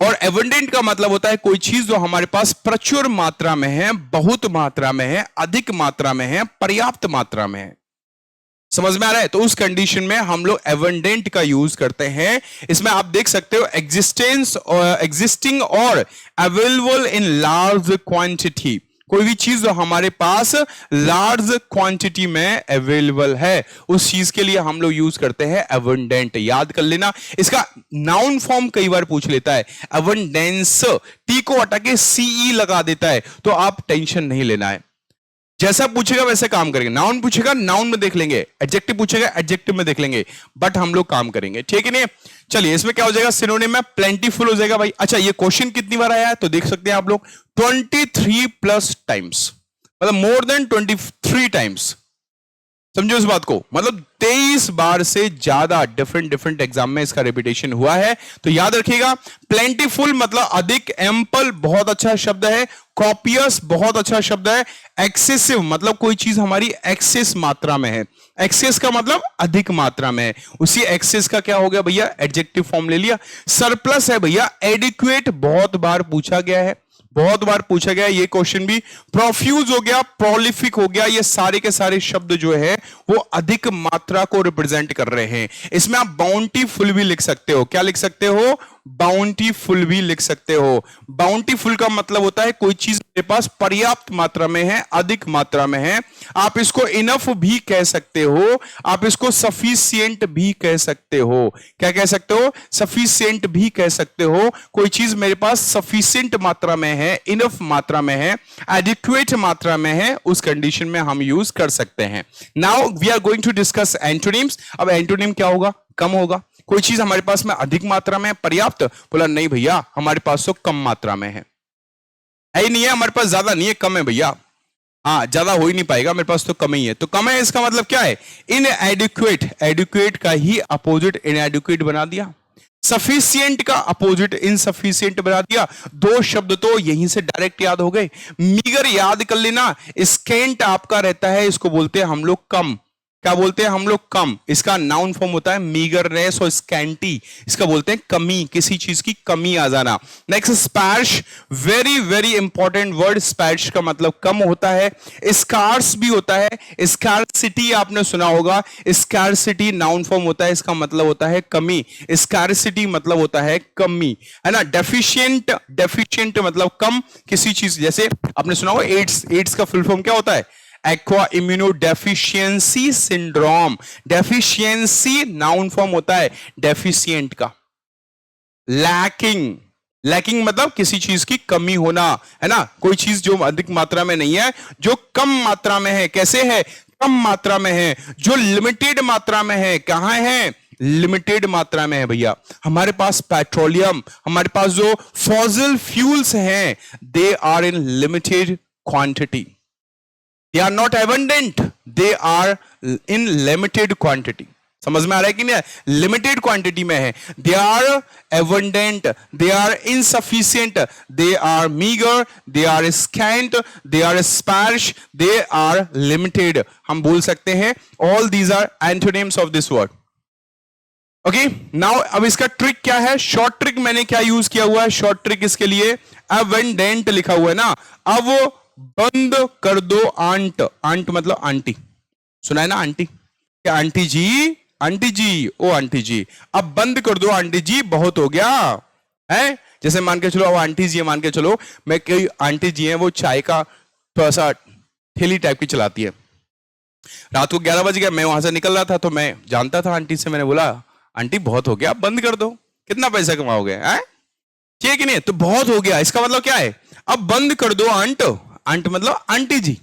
Speaker 1: और एबंडेंट का मतलब होता है कोई चीज जो हमारे पास प्रचुर मात्रा में है, बहुत मात्रा में है, अधिक मात्रा में है, पर्याप्त मात्रा में है, समझ में आ रहा है। तो उस कंडीशन में हम लोग एबंडेंट का यूज करते हैं। इसमें आप देख सकते हो एग्जिस्टेंस और एग्जिस्टिंग और अवेलेबल इन लार्ज क्वांटिटी, कोई भी चीज जो हमारे पास लार्ज क्वांटिटी में अवेलेबल है उस चीज के लिए हम लोग यूज करते हैं एबंडेंट, याद कर लेना। इसका नाउन फॉर्म कई बार पूछ लेता है, एबंडेंस, टी को हटा के सीई लगा देता है, तो आप टेंशन नहीं लेना है, जैसा पूछेगा वैसे काम करेंगे। नाउन पूछेगा नाउन में देख लेंगे, एडजेक्टिव पूछेगा एडजेक्टिव में देख लेंगे, बट हम लोग काम करेंगे, ठीक है नहीं। चलिए, इसमें क्या हो जाएगा, सिनोनिम में प्लेंटीफुल हो जाएगा भाई। अच्छा, ये क्वेश्चन कितनी बार आया है तो देख सकते हैं आप लोग, 23+ टाइम्स, मतलब मोर देन 23 टाइम्स, समझो इस बात को, मतलब 23 बार से ज्यादा डिफरेंट डिफरेंट एग्जाम में इसका रिपीटेशन हुआ है। तो याद रखिएगा, प्लेंटीफुल मतलब अधिक, एम्पल बहुत अच्छा शब्द है, कॉपियस बहुत अच्छा शब्द है, एक्सेसिव मतलब कोई चीज हमारी एक्सेस मात्रा में है, एक्सेस का मतलब अधिक मात्रा में है, उसी एक्सेस का क्या हो गया भैया, एडजेक्टिव फॉर्म ले लिया। सरप्लस है भैया, एडिक्वेट बहुत बार पूछा गया है, बहुत बार पूछा गया ये क्वेश्चन भी। प्रोफ्यूज हो गया, प्रोलिफिक हो गया, ये सारे के सारे शब्द जो है वो अधिक मात्रा को रिप्रेजेंट कर रहे हैं। इसमें आप बाउंटीफुल भी लिख सकते हो, क्या लिख सकते हो, बाउंटीफुल भी लिख सकते हो। बाउंटीफुल का मतलब होता है कोई चीज मेरे पास पर्याप्त मात्रा में है, अधिक मात्रा में है। आप इसको इनफ भी कह सकते हो, आप इसको सफिशिएंट भी कह सकते हो। क्या कह सकते हो, सफिशिएंट भी कह सकते हो। कोई चीज मेरे पास सफिशिएंट मात्रा में है, इनफ मात्रा में है, एडिक्वेट मात्रा में है, उस कंडीशन में हम यूज कर सकते हैं। Now we are going to discuss antonyms. अब एंटोनिम क्या होगा, कम होगा। कोई चीज हमारे पास में अधिक मात्रा में है, पर्याप्त, बोला नहीं भैया हमारे पास तो कम मात्रा में है ही नहीं है, हमारे पास ज्यादा नहीं है, कम है भैया, हाँ ज्यादा हो ही नहीं पाएगा, मेरे पास तो कम ही है। तो कम है इसका मतलब क्या है, इनएडिक्वेट, एडिक्वेट का ही अपोजिट इनएडिक्वेट बना दिया। सफिशिएंट का अपोजिट इनसफिशिएंट बना दिया। दो शब्द तो यहीं से डायरेक्ट याद हो गए। मीगर याद कर लेना। स्केंट आपका रहता है, इसको बोलते हैं हम लोग कम। क्या बोलते हैं हम लोग? कम। इसका नाउन फॉर्म होता है मीगरनेस और स्कैंटी, इसका बोलते हैं कमी, किसी चीज की कमी आ जाना। नेक्स्ट स्पैर्श, वेरी वेरी इंपॉर्टेंट वर्ड। स्पैर्श का मतलब कम होता है। स्कार्स भी होता है। स्कार्सिटी आपने सुना होगा। स्कार्सिटी नाउन फॉर्म होता है, इसका मतलब होता है कमी। स्कार्सिटी मतलब होता है कमी, है ना। डेफिशिएंट, डेफिशिएंट मतलब कम किसी चीज, जैसे आपने सुना होगा एड्स। एड्स का फुल फॉर्म क्या होता है? Aqua immunodeficiency syndrome. Deficiency noun form होता है डेफिशिएंट का। लैकिंग, लैकिंग मतलब किसी चीज की कमी होना, है ना। कोई चीज जो अधिक मात्रा में नहीं है, जो कम मात्रा में है। कैसे है? कम मात्रा में है। जो लिमिटेड मात्रा में है, कहां है? लिमिटेड मात्रा में है भैया। हमारे पास पेट्रोलियम, हमारे पास जो फॉसिल फ्यूल्स हैं, they are in limited quantity. They are not abundant, they are in limited quantity. समझ में आ रहा है कि नहीं? लिमिटेड क्वांटिटी में है। They are abundant, they are insufficient, they are meager, they are scant, they are sparse, they are limited. हम बोल सकते हैं all these are antonyms of this word. Okay, now अब इसका ट्रिक क्या है? शॉर्ट ट्रिक मैंने क्या यूज किया हुआ है? शॉर्ट ट्रिक इसके लिए abundant लिखा हुआ है ना। अब वो बंद कर दो आंट। आंट मतलब आंटी, सुना है ना आंटी? क्या आंटी जी? आंटी जी, ओ आंटी जी, अब बंद कर दो आंटी जी, बहुत हो गया है। जैसे मान के चलो, अब आंटी जी मान के चलो, मैं कोई आंटी जी हैं, वो चाय का थोड़ा सा ठेली टाइप की चलाती है। रात को 11 बज गया, मैं वहां से निकल रहा था, तो मैं जानता था आंटी से, मैंने बोला आंटी बहुत हो गया, अब बंद कर दो, कितना पैसा कमाओगे? है ठीक है नहीं? तो बहुत हो गया, इसका मतलब क्या है? अब बंद कर दो आंट। आंट मतलब आंटी जी।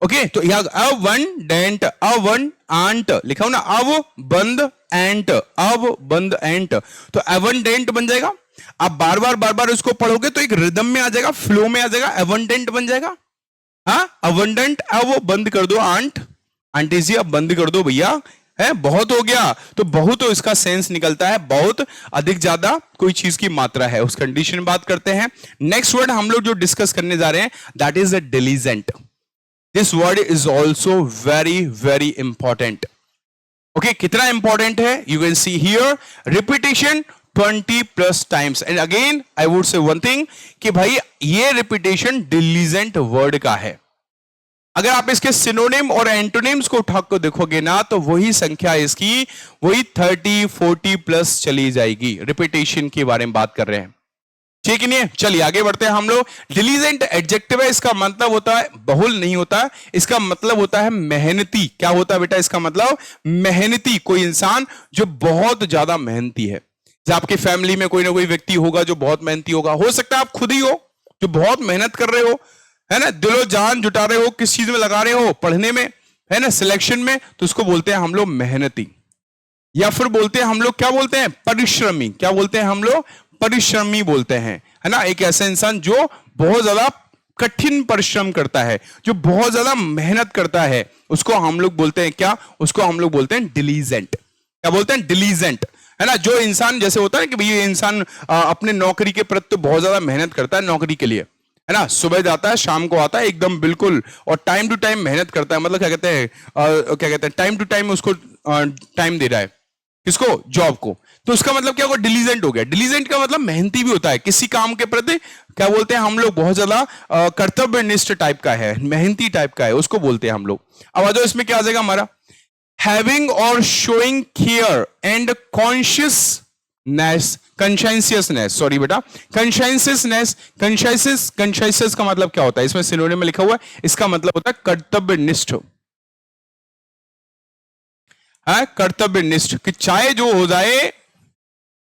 Speaker 1: ओके, तो यहां अवंडेंट, अवन आंट लिखा हूं ना। अब बंद एंट, अब बंद एंट, तो अवंडेंट बन जाएगा। आप बार बार उसको पढ़ोगे तो एक रिदम में आ जाएगा, फ्लो में आ जाएगा, अवंडेंट बन जाएगा। हाँ, अवंडेंट। अब बंद कर दो आंट, आंटी जी अब बंद कर दो भैया, है बहुत हो गया। तो बहुत, तो इसका सेंस निकलता है बहुत, अधिक, ज्यादा, कोई चीज की मात्रा है, उस कंडीशन में बात करते हैं। नेक्स्ट वर्ड हम लोग जो डिस्कस करने जा रहे हैं, that is a diligent. This word is also very very important. Okay, कितना इंपॉर्टेंट है? You can see here repetition 20+ times. And again I would say one thing कि भाई ये रिपीटेशन डिलीजेंट वर्ड का है। अगर आप इसके सिनोनिम और एंटोनिम्स को उठा कर देखोगे ना, तो वही संख्या इसकी वही 30-40+ चली जाएगी। रिपीटेशन के बारे में बात कर रहे हैं, ठीक है नहीं? चलिए आगे बढ़ते हैं हम लोग। डिलीजेंट एडजेक्टिव है, इसका मतलब होता है बहुल नहीं होता, इसका मतलब होता है मेहनती। क्या होता है बेटा इसका मतलब? मेहनती। कोई इंसान जो बहुत ज्यादा मेहनती है। जब आपकी फैमिली में कोई ना कोई व्यक्ति होगा जो बहुत मेहनती होगा, हो सकता है आप खुद ही हो जो बहुत मेहनत कर रहे हो, है ना, दिलो जान जुटा रहे हो, किस चीज में लगा रहे हो, पढ़ने में, है ना, सिलेक्शन में, तो उसको बोलते हैं हम लोग मेहनती। या फिर बोलते हैं हम लोग, क्या बोलते हैं? परिश्रमी। क्या बोलते हैं हम लोग? परिश्रमी बोलते हैं, है ना। एक ऐसा इंसान जो बहुत ज्यादा कठिन परिश्रम करता है, जो बहुत ज्यादा मेहनत करता है, उसको हम लोग बोलते हैं क्या? उसको हम लोग बोलते हैं डिलीजेंट। क्या बोलते हैं? डिलीजेंट, है ना। जो इंसान जैसे होता है कि भाई ये इंसान अपने नौकरी के प्रति तो बहुत ज्यादा मेहनत करता है नौकरी के लिए, है ना, सुबह जाता है शाम को आता है एकदम बिल्कुल, और टाइम टू टाइम मेहनत करता है। मतलब क्या कहते हैं, क्या कहते हैं, टाइम टू टाइम उसको टाइम दे रहा है, किसको? जॉब को। तो उसका मतलब क्या होगा? डिलीजेंट हो गया। डिलीजेंट का मतलब मेहनती भी होता है किसी काम के प्रति। क्या बोलते हैं हम लोग? बहुत ज्यादा कर्तव्यनिष्ठ टाइप का है, मेहनती टाइप का है, उसको बोलते हैं हम लोग। अब आ जाओ, इसमें क्या आ जाएगा हमारा? हैविंग और showing care and consciousness, consciousness, sorry बेटा, कंशाइसियसनेस। कंशाइसियस का मतलब क्या होता है? इसमें सिनोनिम में लिखा हुआ है, इसका मतलब होता है कर्तव्यनिष्ठ। है कर्तव्यनिष्ठ, कि चाहे जो हो जाए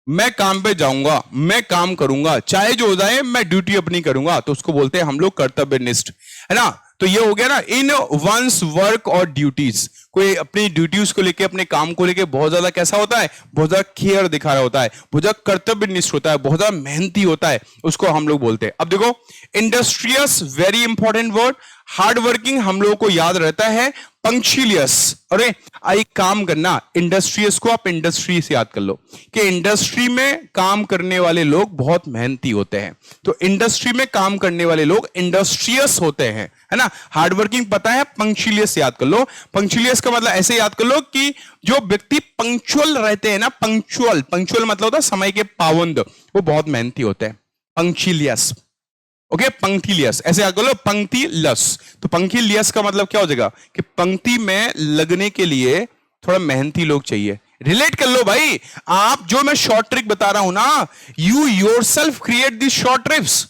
Speaker 1: मैं काम पे जाऊंगा, मैं काम करूंगा, चाहे जो हो जाए मैं ड्यूटी अपनी करूंगा, तो उसको बोलते हैं हम लोग कर्तव्यनिष्ठ, है ना। तो ये हो गया ना, इन वंस वर्क और ड्यूटीज। कोई अपनी ड्यूटीज को लेके, अपने काम को लेके बहुत ज्यादा कैसा होता है? बहुत ज्यादा केयर दिखा रहा होता है, बहुत ज्यादा कर्तव्यनिष्ठ होता है, बहुत ज्यादा मेहनती होता है, उसको हम लोग बोलते हैं। अब देखो, industrious, very important word. Hard working हम लोगों को याद रहता है, पंक्चुलियस। अरे एक काम करना, इंडस्ट्रियस को आप इंडस्ट्री से याद कर लो कि इंडस्ट्री में काम करने वाले लोग बहुत मेहनती होते हैं। तो इंडस्ट्री में काम करने वाले लोग इंडस्ट्रियस होते हैं, है ना। हार्डवर्किंग पता है, पंक्चुलियस याद कर लो। पंक्चुलियस का मतलब ऐसे याद कर लो कि जो व्यक्ति पंक्चुअल रहते हैं ना, पंक्चुअल, पंक्चुअल मतलब होता है समय के पाबंद, वो बहुत मेहनती होते हैं। पंक्चुलियस, ओके, पंक्तिलियस ऐसे याद कर लो, पंक्तिलियस। तो पंक्तिलियस का मतलब क्या हो जाएगा कि पंक्ति में लगने के लिए थोड़ा मेहनती लोग चाहिए। रिलेट कर लो भाई, आप जो मैं शॉर्ट ट्रिक बता रहा हूं ना, you yourself create this short tricks.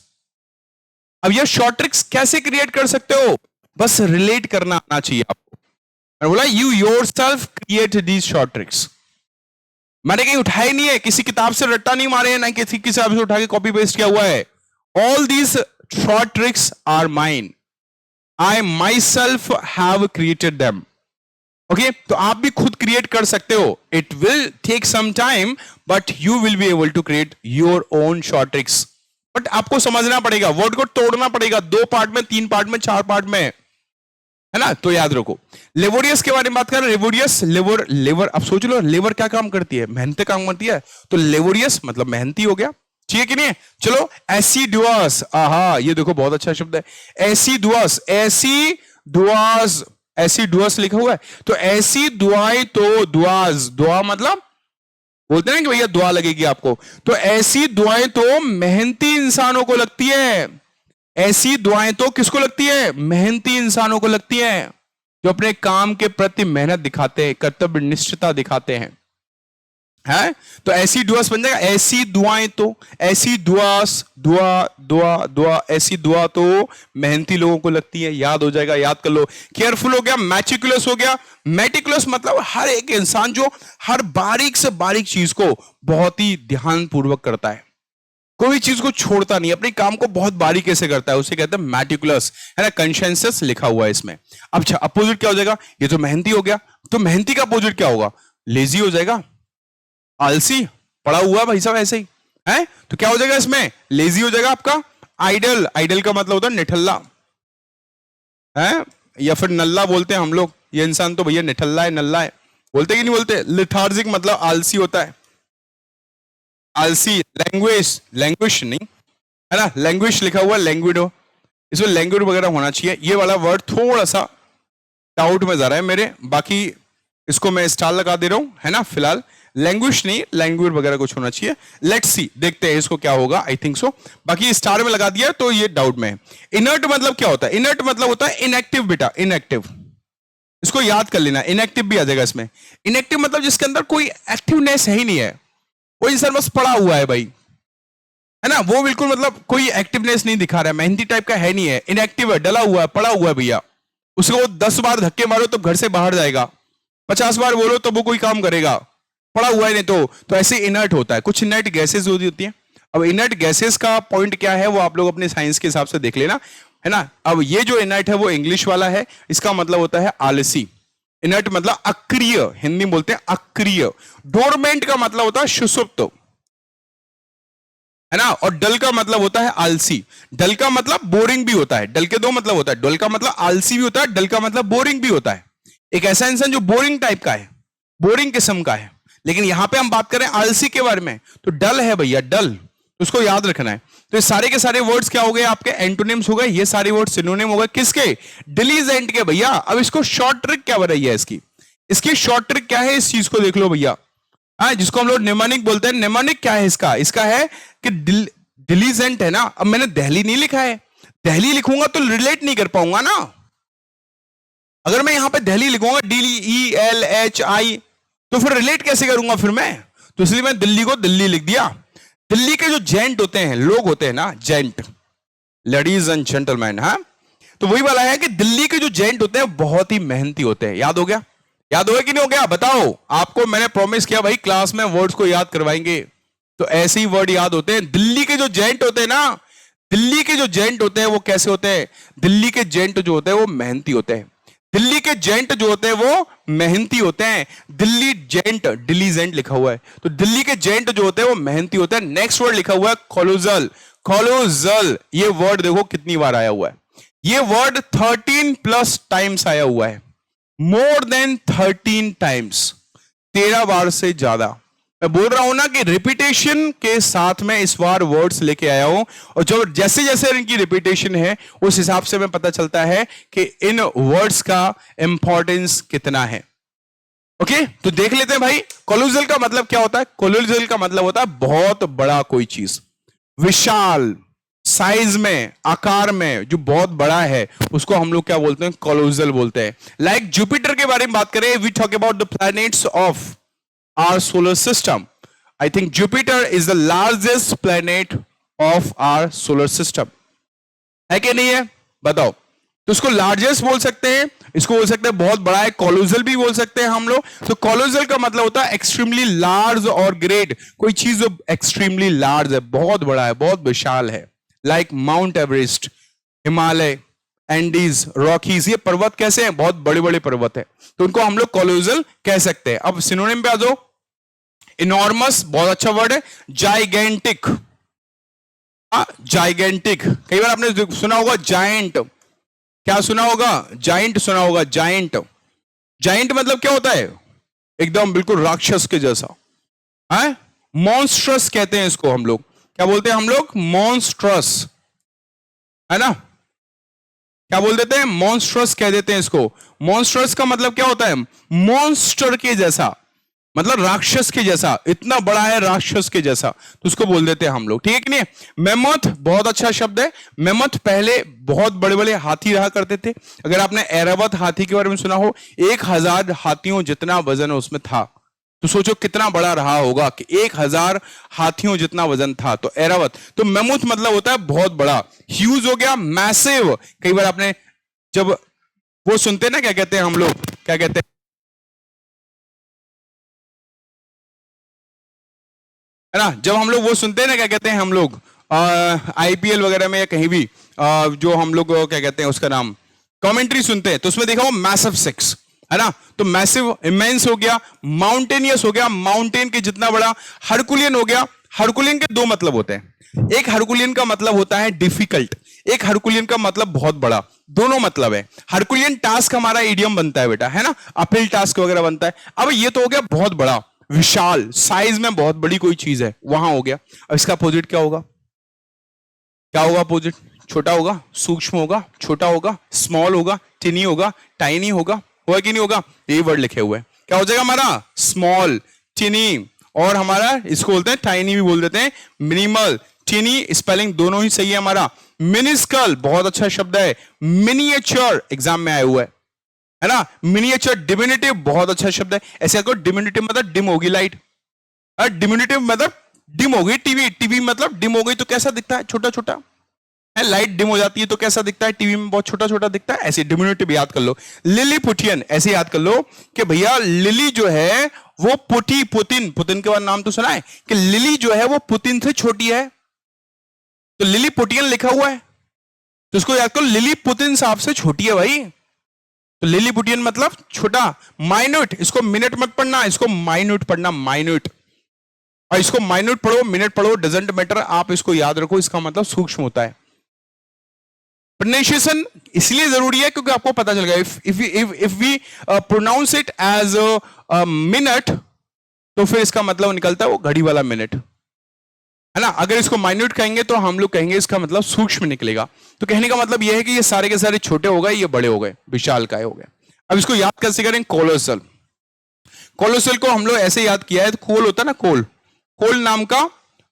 Speaker 1: अब ये शॉर्ट ट्रिक्स कैसे क्रिएट कर सकते हो, बस रिलेट करना आना चाहिए आपको। मैंने बोला you yourself create this short tricks. मैंने कहीं उठाए नहीं है, किसी किताब से रट्टा नहीं मारे हैं, ना किसी किताब से उठा के कॉपी पेस्ट किया हुआ है। All these short tricks are mine. I myself have created them. Okay? तो आप भी खुद क्रिएट कर सकते हो. It will take some time, but you will be able to create your own short tricks. But आपको समझना पड़ेगा, वर्ड को तोड़ना पड़ेगा, 2 पार्ट में, 3 पार्ट में, 4 पार्ट में, है ना। तो याद रखो। लेबोरियस के बारे में बात करें, लेबोरियस, लेबर, अब सोच लो लेबर क्या काम करती है, मेहनत काम करती है। तो लेबोरियस मतलब मेहनती हो गया, ठीक है कि नहीं। चलो एसिडुअस, आहा ये देखो बहुत अच्छा शब्द है, एसिडुअस, एसिडुअस, एसिडुअस लिखा हुआ है। तो ऐसी दुआएं, तो दुआज, दुआ मतलब बोलते हैं कि भैया दुआ लगेगी आपको। तो ऐसी दुआएं तो मेहनती इंसानों को लगती है। ऐसी दुआएं तो किसको लगती है, मेहनती इंसानों को लगती है, जो अपने काम के प्रति मेहनत दिखाते हैं, कर्तव्य निष्ठता दिखाते हैं, है। तो ऐसी दुआस बन जाएगा, ऐसी दुआएं तो, ऐसी दुआस, दुआ दुआ दुआ, ऐसी दुआ तो मेहनती लोगों को लगती है। याद हो जाएगा, याद कर लो। केयरफुल हो गया, मैटिकुलस हो गया। मैटिकुलस मतलब हर एक इंसान जो हर बारीक से बारीक चीज को बहुत ही ध्यान पूर्वक करता है, कोई चीज को छोड़ता नहीं, अपने काम को बहुत बारीकी से करता है, उसे कहते हैं मैटिकुलस, है ना। कॉन्शियस लिखा हुआ है इसमें। अब अपोजिट क्या हो जाएगा, ये तो मेहनती हो गया, तो मेहनती का अपोजिट क्या होगा, लेजी हो जाएगा, आलसी, पड़ा हुआ भाई साहब ऐसे ही है। तो क्या हो जाएगा इसमें, लेजी हो जाएगा आपका। आइडल, आइडल का मतलब होता है निठल्ला, है, या फिर नल्ला बोलते हैं हम लोग। ये इंसान तो भैया निठल्ला है, नल्ला है, बोलते कि नहीं बोलते। लिथार्जिक मतलब आलसी होता है, आलसी। लैंग्वेज, लैंग्वेज नहीं, है ना, लैंग्वेज लिखा हुआ है, लैंग्विडो, इसमें लैंग्वेज वगैरह होना चाहिए। ये वाला वर्ड थोड़ा सा डाउट में जा रहा है मेरे, बाकी इसको मैं स्टार लगा दे रहा हूं, है ना। फिलहाल लैंग्वेज नहीं, लैंग्वेज वगैरह कुछ होना चाहिए। लेट्स सी, देखते हैं इसको क्या होगा, आई थिंक सो। बाकी स्टार में लगा दिया तो ये डाउट में है। इनर्ट मतलब क्या होता है, इनर्ट मतलब होता है इनएक्टिव बेटा, इनएक्टिव, इसको याद कर लेना, इनएक्टिव भी आ जाएगा इसमें। इनएक्टिव मतलब जिसके अंदर कोई एक्टिवनेस है ही नहीं है, वो इंसान बस पड़ा हुआ है भाई, है ना। वो बिल्कुल मतलब कोई एक्टिवनेस नहीं दिखा रहा है, मेहनती टाइप का है नहीं है, इनएक्टिव है, डला हुआ है, पड़ा हुआ है भैया। उसको 10 बार धक्के मारो तो घर से बाहर जाएगा, 50 बार बोलो तो वो कोई काम करेगा, पड़ा हुआ है नहीं तो ऐसे इनर्ट होता है। कुछ इनर्ट गैसेस होती हैं। अब इनर्ट गैसेस का पॉइंट क्या है वो आप लोग अपने साइंस के हिसाब से देख लेना, है ना। अब ये जो इनर्ट है वो इंग्लिश वाला है, इसका मतलब होता है आलसी। इनर्ट मतलब अक्रिय, हिंदी में बोलते हैं अक्रिय। डोरमेंट का मतलब होता है सुषुप्त, है ना। और डल का मतलब होता है आलसी। डल का मतलब बोरिंग भी होता है, डल के 2 मतलब होता है, डल का मतलब आलसी भी होता है, डल का मतलब बोरिंग भी होता है। एक ऐसा इंसान जो बोरिंग टाइप का है, बोरिंग किस्म का है। लेकिन यहां पे हम बात करें आलसी के बारे में, तो डल है भैया, डल, उसको याद रखना है। तो ये सारे के सारे वर्ड्स क्या हो गए आपके, एंटोनिम्स हो गए। ये सारे वर्ड्स सिनोनिम हो गए किसके, डिलीजेंट के भैया। अब इसको शॉर्ट ट्रिक क्या बनाई है इसकी शॉर्ट ट्रिक क्या है, इस चीज को देख लो भैया। जिसको हम लोग निमोनिक बोलते हैं, निमोनिक क्या है इसका है कि डिलीजेंट है ना। अब मैंने दिल्ली नहीं लिखा है, दिल्ली लिखूंगा तो रिलेट नहीं कर पाऊंगा ना। अगर मैं यहां पे दिल्ली लिखूंगा DELHI, तो फिर रिलेट कैसे करूंगा फिर मैं। तो इसलिए मैं दिल्ली को दिल्ली लिख दिया। दिल्ली के जो जेंट होते हैं, लोग होते हैं ना, जेंट, लेडीज एंड जेंटलमैन, हाँ, तो वही वाला है कि दिल्ली के जो जेंट होते हैं बहुत ही मेहनती होते हैं। याद हो गया, याद हो गया कि नहीं हो गया, बताओ। आपको मैंने प्रॉमिस किया भाई क्लास में वर्ड्स को याद करवाएंगे, तो ऐसे ही वर्ड याद होते हैं। दिल्ली के जो जेंट होते हैं ना, दिल्ली के जो जेंट होते हैं वो कैसे होते हैं, दिल्ली के जेंट जो होते हैं वो मेहनती होते हैं। दिल्ली के जेंट जो होते हैं वो मेहनती होते हैं। दिल्ली जेंट, डिलीजेंट लिखा हुआ है, तो दिल्ली के जेंट जो होते हैं वो मेहनती होते हैं। नेक्स्ट वर्ड लिखा हुआ है कोलोजल, कोलोजल। ये वर्ड देखो कितनी बार आया हुआ है, ये वर्ड 13+ टाइम्स आया हुआ है। मोर देन 13 टाइम्स, 13 बार से ज्यादा। मैं बोल रहा हूं ना कि रिपीटेशन के साथ में इस बार वर्ड्स लेके आया हूं, और जो जैसे जैसे इनकी रिपीटेशन है उस हिसाब से मैं पता चलता है कि इन वर्ड्स का इंपॉर्टेंस कितना है। ओके, तो देख लेते हैं भाई, कोलोजल का मतलब क्या होता है। कोलोजल का मतलब होता है बहुत बड़ा कोई चीज, विशाल, साइज में, आकार में जो बहुत बड़ा है उसको हम लोग क्या बोलते हैं, कोलोजल बोलते हैं। लाइक जुपिटर के बारे में बात करें, we talk about the planets of our solar system. I think Jupiter is the largest planet of our solar system, है कि नहीं है, बताओ। तो उसको लार्जेस्ट बोल सकते हैं, इसको बोल सकते हैं बहुत बड़ा है, कोलोजल भी बोल सकते हैं हम लोग। तो कोलोजल का मतलब होता है एक्सट्रीमली लार्ज और ग्रेट, कोई चीज जो एक्सट्रीमली लार्ज है, बहुत बड़ा है, बहुत विशाल है। Like mount Everest, Himalaya, Andes, Rockies, ये पर्वत कैसे हैं, बहुत बड़े बड़े पर्वत है, तो उनको हम लोग कोलोजल कह सकते हैं। अब सिनोनिम पे आ जाओ। इनॉर्मस बहुत अच्छा वर्ड है, जाइगेंटिक, जाइगेंटिक, कई बार आपने सुना होगा जायंट, क्या सुना होगा, जाइंट सुना होगा, जाइंट। जाइंट मतलब क्या होता है, एकदम बिल्कुल राक्षस के जैसा है। मॉन्स्ट्रस कहते हैं इसको हम लोग, क्या बोलते हैं हम लोग, मॉन्स्ट्रस, है ना, क्या बोल देते हैं, मॉन्स्ट्रस कह देते हैं इसको। मॉन्स्ट्रस का मतलब क्या होता है, मॉन्स्टर के जैसा, मतलब राक्षस के जैसा, इतना बड़ा है राक्षस के जैसा, तो उसको बोल देते हैं हम लोग, ठीक है कि नहीं। मेमथ बहुत अच्छा शब्द है। मेमथ पहले बहुत बड़े बड़े हाथी रहा करते थे। अगर आपने एरावत हाथी के बारे में सुना हो, 1000 हाथियों जितना वजन उसमें था, तो सोचो कितना बड़ा रहा होगा कि 1000 हाथियों जितना वजन था, तो एरावत। तो मेमथ मतलब होता है बहुत बड़ा। ह्यूज हो गया, मैसिव, कई बार आपने जब वो सुनते ना, क्या कहते हैं हम लोग, क्या कहते हैं, है ना, जब हम लोग वो सुनते हैं ना, क्या कहते हैं हम लोग, आईपीएल वगैरह में या कहीं भी जो हम लोग क्या कहते हैं उसका नाम, कमेंट्री सुनते हैं, तो उसमें देखा हो मैसिव 6, है ना। तो मैसिव, इमेंस हो गया, माउंटेनियस हो गया, माउंटेन के जितना बड़ा। हरकुलियन हो गया। हरकुलियन के दो मतलब होते हैं, एक हरकुलियन का मतलब होता है डिफिकल्ट, एक हरकुलियन का मतलब बहुत बड़ा, दोनों मतलब है। हरकुलियन टास्क हमारा इडियम बनता है बेटा, है ना, अपील टास्क वगैरह बनता है। अब ये तो हो गया बहुत बड़ा, विशाल, साइज में बहुत बड़ी कोई चीज है, वहां हो गया। अब इसका अपोजिट क्या होगा, क्या होगा अपोजिट, छोटा होगा, सूक्ष्म होगा, छोटा होगा, स्मॉल होगा, टिनी होगा, टाइनी होगा कि नहीं होगा, ये वर्ड लिखे हुए हैं। क्या हो जाएगा हमारा, स्मॉल, टिनी, और हमारा इसको बोलते हैं टाइनी भी बोल देते हैं, मिनिमल, टिनी स्पेलिंग दोनों ही सही है हमारा। मिनिस्कल बहुत अच्छा शब्द है। मिनिएचर एग्जाम में आया हुआ है ना। मिनिएचर, डिमिनिटिव बहुत अच्छा शब्द है। ऐसे आपको डिमिनिटिव मतलब डिम होगी लाइट, डिमिनिटिव मतलब डिम होगी। टीवी, टीवी मतलब डिम हो गई तो कैसा दिखता है, छोटा छोटा है। लाइट डिम हो जाती है तो कैसा दिखता है, टीवी में बहुत छोटा छोटा दिखता है। ऐसे डिमिनिटिव याद कर लो। लिली पुटियन ऐसे याद कर लो कि भैया लिली जो है वो पुटी, पुतिन, पुतिन के बाद नाम तो सुना है कि लिली जो है वो पुतिन से छोटी है, तो लिली पुटियन लिखा हुआ है, तो उसको याद करो, लिली पुतिन साहब से छोटी है भाई, तो लिली पुटियन मतलब छोटा। माइन्यूट, इसको मिनट मत पढ़ना, इसको माइन्यूट पढ़ना, माइन्यूट, और इसको माइन्यूट पढ़ो, मिनट पढ़ो, डजंट मैटर, आप इसको याद रखो, इसका मतलब सूक्ष्म होता है। प्रोनाउंसिएशन इसलिए जरूरी है क्योंकि आपको पता चल गया, if we pronounce it as minute, तो फिर इसका मतलब निकलता है वो घड़ी वाला मिनट, है ना। अगर इसको माइन्यूट कहेंगे तो हम लोग कहेंगे इसका मतलब सूक्ष्म निकलेगा। तो कहने का मतलब यह है कि ये सारे के सारे छोटे हो गए, ये बड़े हो गए, विशाल काय हो गए। अब इसको याद कैसे करें, कोलोसल। कोलोसल को हम लोग ऐसे याद किया है, तो कोल होता है ना, कोल, कोल नाम का,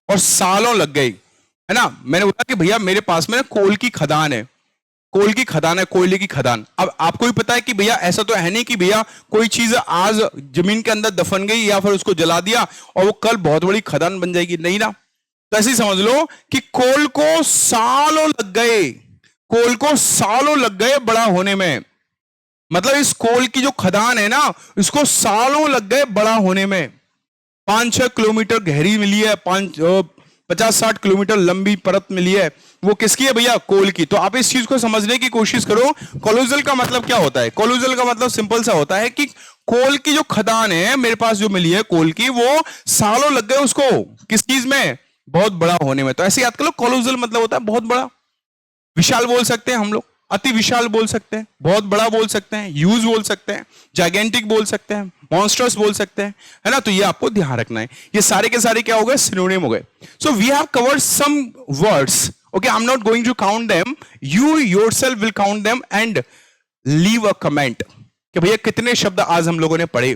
Speaker 1: और सालों लग गई, है ना। मैंने बोला कि भैया मेरे पास में ना कोल की खदान है, कोल की खदान है, कोयले की खदान। अब आपको भी पता है कि भैया ऐसा तो है नहीं कि भैया कोई चीज आज जमीन के अंदर दफन गई या फिर उसको जला दिया और वो कल बहुत बड़ी खदान बन जाएगी, नहीं ना। तो ऐसे समझ लो कि कोल को सालों लग गए, कोल को सालों लग गए बड़ा होने में। मतलब इस कोल की जो खदान है ना, इसको सालों लग गए बड़ा होने में। 5-6 किलोमीटर गहरी मिली है, 50-60 किलोमीटर लंबी परत मिली है। वो किसकी है भैया, कोल की। तो आप इस चीज को समझने की कोशिश करो, कोलोजल का मतलब क्या होता है। कोलोजल का मतलब सिंपल सा होता है कि कोल की जो खदान है मेरे पास जो मिली है कोल की, वो सालों लग गए उसको किस चीज में, बहुत बड़ा होने में। तो ऐसे याद कर लो, कोलोजल मतलब होता है बहुत बड़ा, विशाल बोल सकते हैं हम लोग, अति विशाल बोल सकते हैं, बहुत बड़ा बोल सकते हैं, ह्यूज बोल सकते हैं, जाइगेंटिक बोल सकते हैं, मॉन्स्टर्स बोल सकते हैं, है ना। तो ये आपको ध्यान रखना है। ये सारे के सारे क्या हो गए, सिनोनिम हो गए। So we have covered some words, okay, I am not going to count them, you yourself will count them and leave a comment कि भैया कितने शब्द आज हम लोगों ने पढ़े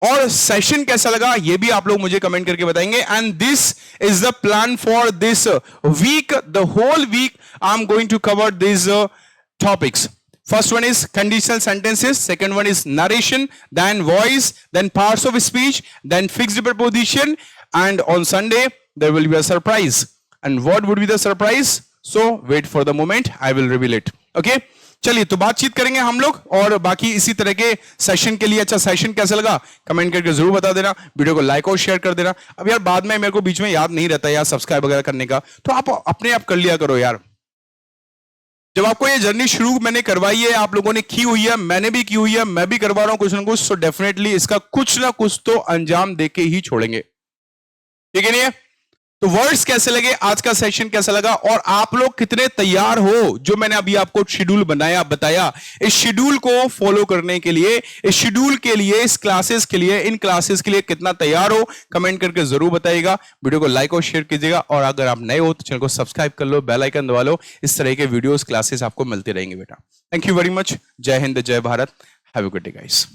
Speaker 1: और सेशन कैसा लगा, ये भी आप लोग मुझे कमेंट करके बताएंगे। And this is the plan for this week, the whole week I am going to cover this topics. First one is conditional sentences, second one is narration, then voice, then parts of speech, then fixed preposition, and on Sunday there will be a surprise. And what would be the surprise? So wait for the moment, I will reveal it. Okay? चलिए तो बातचीत करेंगे हम लोग और बाकी इसी तरह के सेशन के लिए। अच्छा, सेशन कैसा लगा कमेंट करके जरूर बता देना, वीडियो को लाइक और शेयर कर देना। अब यार बाद में मेरे को बीच में याद नहीं रहता यार सब्सक्राइब वगैरह करने का, तो आप अपने आप कर लिया करो यार। जब आपको ये जर्नी शुरू मैंने करवाई है, आप लोगों ने की हुई है, मैंने भी की हुई है, मैं भी करवा रहा हूं कुछ ना कुछ, तो डेफिनेटली इसका कुछ ना कुछ तो अंजाम देके ही छोड़ेंगे, ठीक है नहीं है? तो वर्ड्स कैसे लगे, आज का सेशन कैसा लगा और आप लोग कितने तैयार हो, जो मैंने अभी आपको शेड्यूल बनाया बताया, इस शेड्यूल को फॉलो करने के लिए, इस शेड्यूल के लिए, इस क्लासेस के लिए, इन क्लासेस के लिए कितना तैयार हो, कमेंट करके जरूर बताइएगा। वीडियो को लाइक और शेयर कीजिएगा और अगर आप नए हो तो चैनल को सब्सक्राइब कर लो, बेल आइकन दबा लो, इस तरह के वीडियोस क्लासेस आपको मिलते रहेंगे बेटा। Thank you very much. जय हिंद, जय Bharat, have a good day guys.